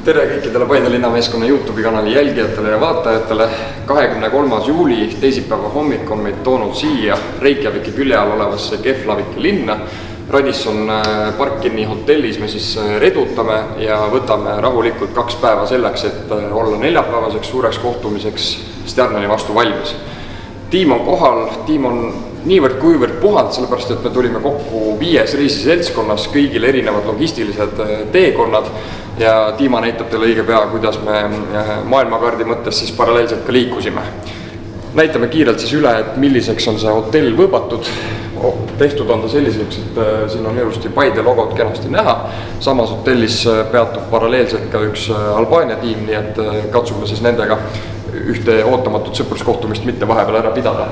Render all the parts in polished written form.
tere kõikidele Paide linnameeskonna YouTube'i kanali jälgijatele ja vaatajatele. 23. juuli teisipäeva hommik on meid toonud siia Reykjaviki külje all olevasse Keflaviki linna. Radisson Parkini hotellis me siis redutame ja võtame rahulikult 2 päeva selleks, et olla neljapäevaseks suureks kohtumiseks Stjarnani vastu valmis. Tiim on kohal, tiim on niivõrd kuivõrd puhanud, sellepärast et me tulime kokku 5 reisiseltskonnas, kõigil erinevad logistilised teekonnad ja Tiima näitab teile õige pea, kuidas me maailmakaardi mõttes siis paralleelselt ka liikusime. Näitame kiirelt siis üle, et milliseks on see hotell võõbatud. Tehtud on ta selliseks, et siin on ilusti Paide logot kenasti näha. Samas hotellis peatub paralleelselt ka üks Albaania tiim, nii et katsume siis nendega ühte ootamatut sõpruskohtumist mitte vahepeal ära pidada.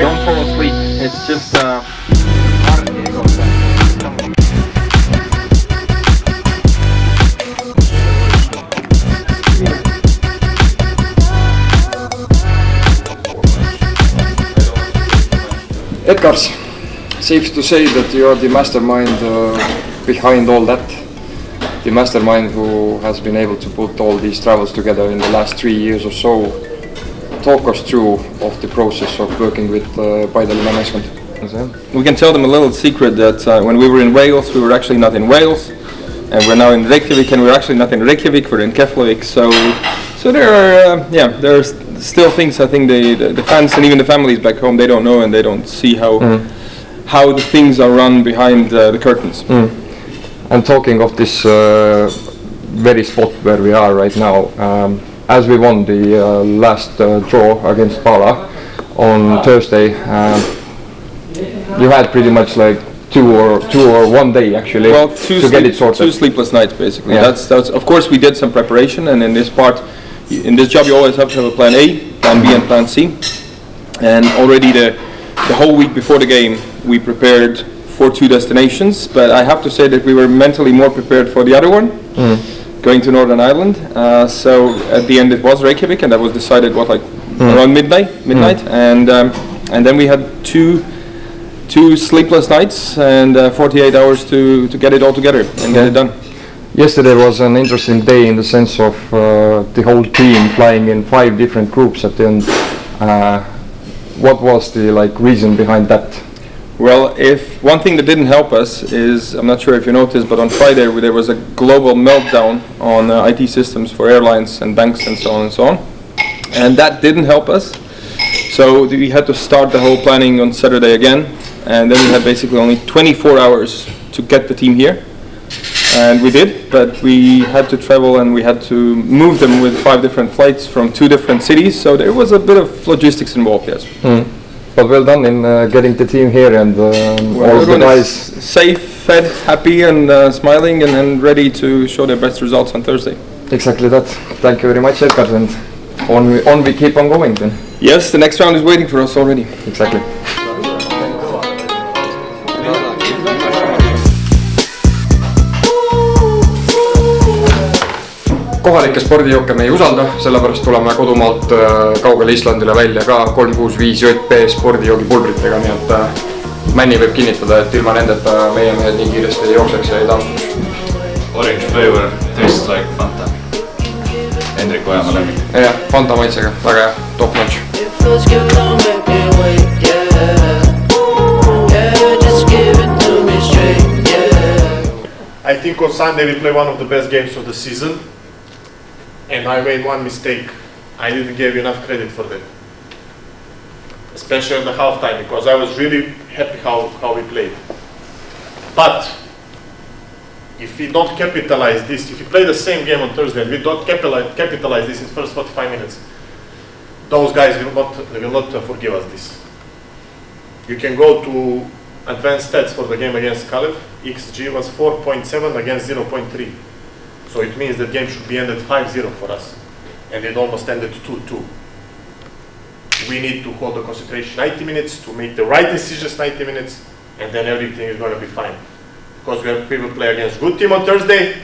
Don't fall asleep. It's just Edgars, safe to say that you are the mastermind behind all that. The mastermind who has been able to put all these travels together in the last 3 years or so. Talk us through of the process of working with Paide linnameeskond. We can tell them a little secret that when we were in Wales, we were actually not in Wales, and we're now in Reykjavik, and we're actually not in Reykjavik, we're in Keflavik. So there are still things I think the fans and even the families back home, they don't know, and they don't see how the things are run behind the curtains. And talking of this very spot where we are right now, as we won the last draw against Pala on Thursday, you had pretty much like two or 1 day actually to get it sorted. 2 sleepless nights basically. Yeah. That's of course we did some preparation, and in this job you always have to have a plan A, plan B, and plan C. And already the whole week before the game we prepared for 2 destinations, but I have to say that we were mentally more prepared for the other one. Going to Northern Ireland, so at the end it was Reykjavik, and that was decided around midnight, and then we had two sleepless nights and 48 hours to get it all together and get it done. Yesterday was an interesting day in the sense of the whole team flying in 5 different groups at the end. What was the reason behind that? Well, if one thing that didn't help us is, I'm not sure if you noticed, but on Friday there was a global meltdown on IT systems for airlines and banks and so on, and that didn't help us. So we had to start the whole planning on Saturday again, and then we had basically only 24 hours to get the team here, and we did, but we had to travel and we had to move them with 5 different flights from 2 different cities, so there was a bit of logistics involved, yes. But well done in getting the team here, and all the guys safe, fed, happy, and smiling, and ready to show their best results on Thursday. Exactly that. Thank you very much, Edgar, and on we keep on going then. Yes, the next round is waiting for us already. Exactly. Kohalikke spordijooke me ei usalda, sellepärast tuleme kodumaalt kaugele Islandile välja ka 365 JP spordijoogipulbritega, nii et Männi võib kinnitada, et ilma nendeta meie mehed nii kiiresti ei jookseks ja ei taastuks. Orange flavor tastes like Fanta. Hendrik Ojamaa lemmik. Jah, Fanta maitsega, väga hea, top notch. I think on Sunday we play one of the best games of the season. And I made one mistake. I didn't give enough credit for that. especially in the halftime, because I was really happy how we played. But if we don't capitalize this, if we play the same game on Thursday and we don't capitalize this in the first 45 minutes, those guys will not forgive us this. You can go to advanced stats for the game against Kalev. XG was 4.7 against 0.3. So it means that game should be ended 5-0 for us. And it almost ended 2-2. We need to hold the concentration 90 minutes, to make the right decisions 90 minutes, and then everything is going to be fine. Because we will play against good team on Thursday,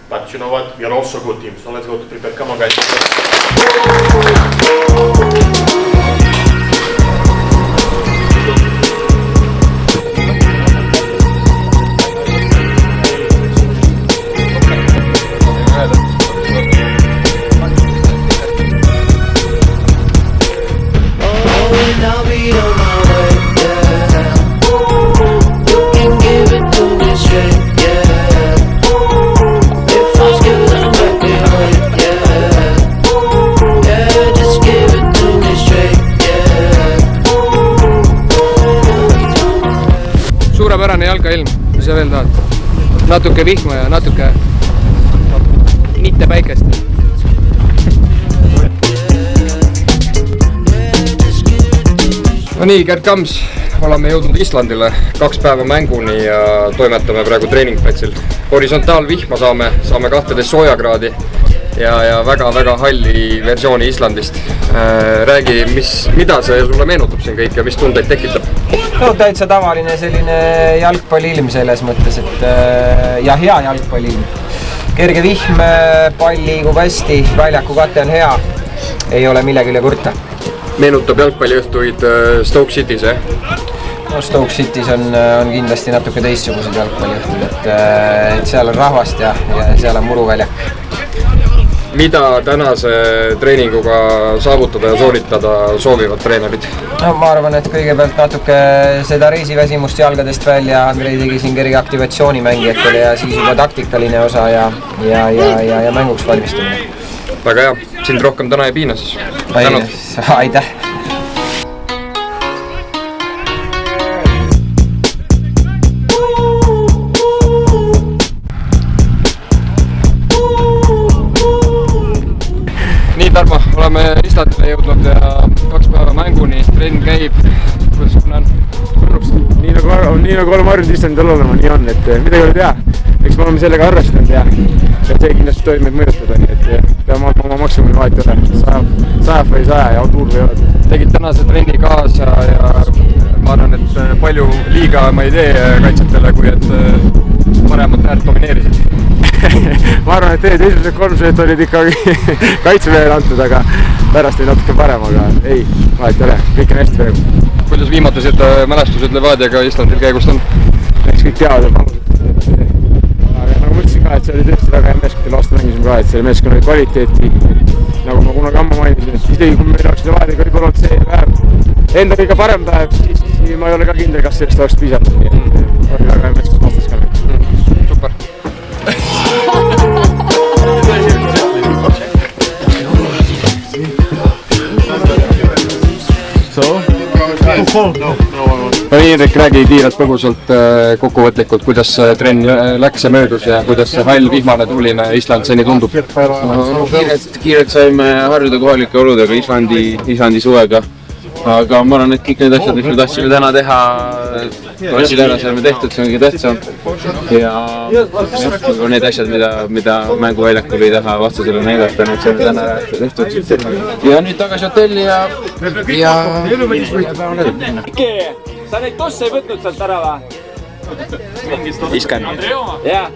but you know what? We are also a good team. So let's go to prepare. Come on, guys. Suurepärane jalkailm, mis sa veel tahad? Natuke vihma ja natuke mitte päikest. No nii, Gert Kams, oleme jõudnud Islandile 2 päeva mänguni ja toimetame praegu treeningplatsil. Horisontaalvihma saame 12 soojakraadi ja väga halli versiooni Islandist. Räägi, mida see sulle meenutab siin kõik ja mis tundeid tekitab? No täitsa tavaline selline jalgpalliilm selles mõttes, et ja hea jalgpalliilm. Kerge vihm, pall liigub hästi, väljaku kate on hea, ei ole millegi üle kurta. Meenutab jalgpalliõhtuid Stoke City's, eh? No Stoke City's on kindlasti natuke teistsugused jalgpalliõhtud, et seal on rahvast ja seal on muruväljak. Mida tänase treeninguga saavutada ja sooritada soovivad treenerid? No ma arvan, et kõigepealt natuke seda reisiväsimust jalgadest välja, Andrei tegi siin kerge aktivatsiooni mängijatele ja siis juba taktikaline osa ja mänguks valmistumine. Väga hea, sind rohkem täna ei piina siis. Aitäh! Nii Tarmo, oleme Islandile jõudnud ja 2 päeva mänguni, trenn käib, kuidas sul on? Nii nagu oleme harjunud Islandil olema, nii on, et midagi ei ole teha. Eks me oleme sellega arvestanud ja see kindlasti tohib meid mõjutada, nii et peame oma maksimumi vahet üle. Sajab või 100 ja tuur või ole. Tegid tänase trenni kaasa ja ma arvan, et palju liiga ma ei tee kaitsjatele, kui et paremad tähed domineerisid. Ma arvan, et esimesed 3 sööt olid ikkagi kaitsevehele antud, aga pärast oli natuke parem, aga ei, vahet ei ole, kõik on hästi praegu. Kuidas viimatised mälestused Levadiaga Islandil käigust on? Eks kõik teavad ja panused. Aga nagu ma ütlesin ka, et see oli tõesti väga hea meeskond, kelle vastu mängisime ka, et selle meeskonna kvaliteeti, nagu ma kunagi ammu mainisin, et isegi kui meil oleks Levadiaga võib-olla olnud see päev enda kõige parem päev, siis ma ei ole ka kindel, kas sellest oleks piisanud, nii et oli väga hea meeskond vastas ka. Super! Indrek, räägi kiirelt põgusalt kokkuvõtlikult, kuidas trenn läks ja möödus ja kuidas see hall vihmane tuuline Island seni tundub? Kiirelt saime harjuda kohalike oludega Islandi suvega, aga ma arvan, et kõik need asjad, mis me tahtsime täna teha, klassid ära saime tehtud, see on kõige tähtsam. Ja need asjad, mida mänguväljakul ei taha vastusele näidata, need saime täna tehtud. Ja nüüd tagasi hotelli ja sa neid tosse ei võtnud sealt ära või? Iskan. Jah.